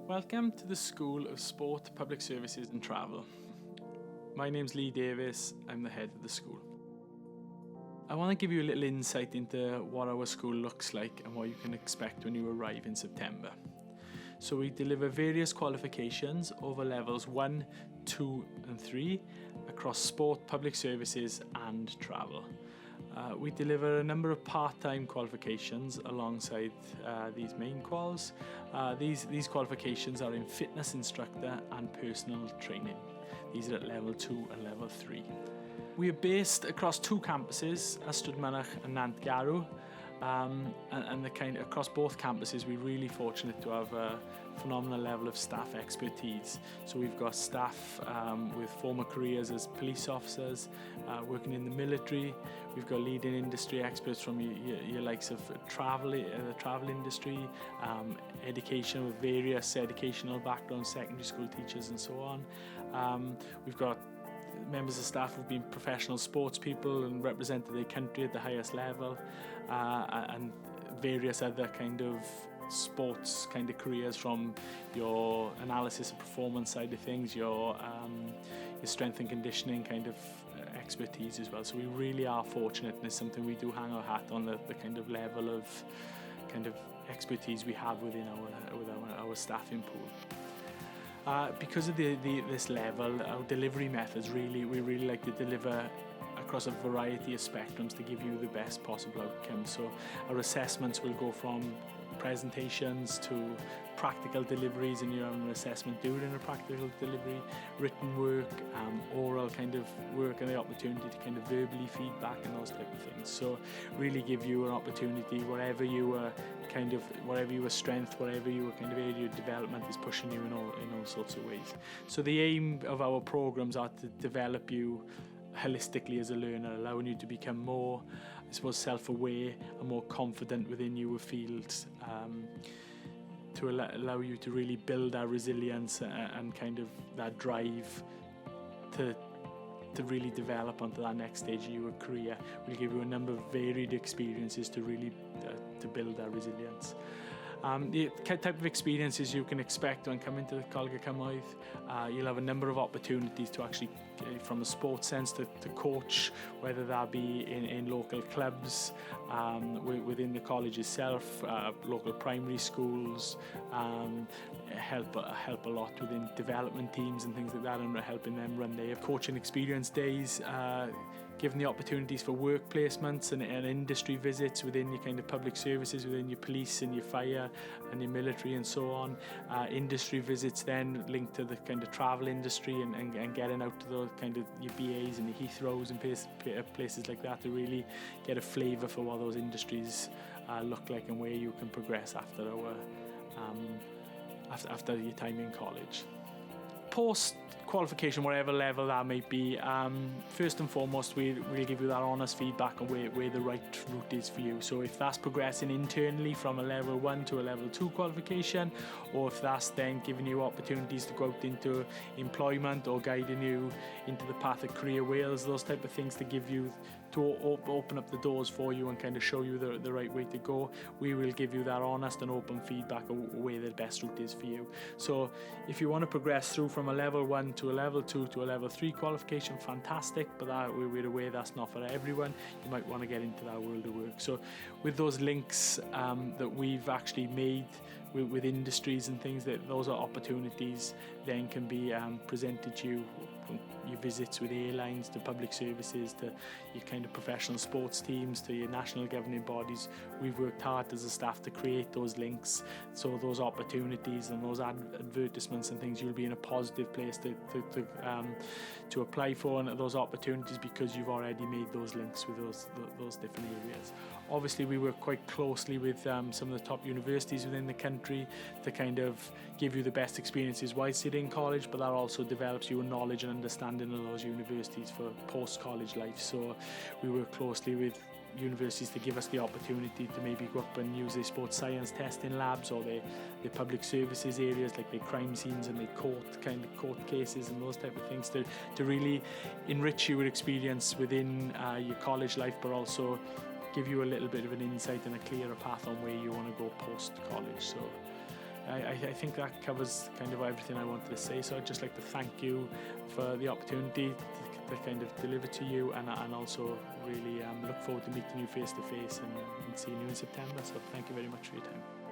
Welcome to the School of Sport, Public Services and Travel. My name's Davies, I'm the head of the school. I want to give you a little insight into what our school looks like and what you can expect when you arrive in September. So we deliver various qualifications over levels 1, 2 and 3 across sport, public services and travel. We deliver a number of part-time qualifications alongside these main quals. These qualifications are in fitness instructor and personal training. These are at level 2 and level 3. We are based across 2 campuses, Ystrad Mynach and Nant Garw. And across both campuses we're really fortunate to have a phenomenal level of staff expertise. So we've got staff with former careers as police officers, working in the military. We've got leading industry experts from your likes of the travel industry, education with various educational backgrounds, secondary school teachers and so on. We've got members of staff who've been professional sports people and represented their country at the highest level, and various other kind of sports kind of careers, from your analysis and performance side of things, your strength and conditioning kind of expertise as well. So we really are fortunate, and it's something we do hang our hat on, the kind of level of kind of expertise we have within our staffing pool. Because of this level, our delivery methods we really like to deliver across a variety of spectrums to give you the best possible outcomes. So our assessments will go from presentations to practical deliveries, and you have an assessment during a practical delivery, written work, oral kind of work, and the opportunity to kind of verbally feedback and those type of things. So really give you an opportunity, whatever your strength, whatever your kind of area of development is pushing you in all sorts of ways. So the aim of our programs are to develop you holistically as a learner, allowing you to become more, I suppose, self-aware and more confident within your fields, to allow you to really build that resilience and kind of that drive to really develop onto that next stage of your career. We'll give you a number of varied experiences to really to build that resilience. The type of experiences you can expect when coming to the Coleg Cymoedd, you'll have a number of opportunities to actually, from a sports sense, to coach, whether that be in local clubs, within the college itself, local primary schools, help a lot within development teams and things like that, and helping them run their coaching experience days, given the opportunities for work placements and industry visits within your kind of public services, within your police and your fire and your military and so on. Industry visits then linked to the kind of travel industry and getting out to those kind of your BAs and your Heathrows and places like that to really get a flavour for what those industries look like and where you can progress after your time in college. Post qualification, whatever level that might be, first and foremost we'll give you that honest feedback on where the right route is for you. So if that's progressing internally from a level 1 to a level 2 qualification, or if that's then giving you opportunities to go out into employment or guiding you into the path of career Wales, those type of things to give you, to open up the doors for you and kind of show you the right way to go, we will give you that honest and open feedback of where the best route is for you. So if you want to progress through from a level 1 to a level 2 to a level 3 qualification, fantastic, but we're aware that's not for everyone. You might want to get into that world of work. So with those links that we've actually made with industries and things, that those are opportunities then can be presented to you, from your visits with airlines to public services to your kind of professional sports teams to your national governing bodies. We've worked hard as a staff to create those links, so those opportunities and those advertisements and things, you'll be in a positive place to apply for and those opportunities, because you've already made those links with those different areas. Obviously we work quite closely with some of the top universities within the country to kind of give you the best experiences whilst you're in college, but that also develops your knowledge and understanding of those universities for post-college life. So we work closely with universities to give us the opportunity to maybe go up and use their sports science testing labs or their public services areas, like their crime scenes and their court cases and those type of things, to really enrich your experience within your college life, but also give you a little bit of an insight and a clearer path on where you want to go post-college. So I think that covers kind of everything I wanted to say. So I'd just like to thank you for the opportunity to kind of deliver to you, and also really look forward to meeting you face to face and seeing you in September. So thank you very much for your time.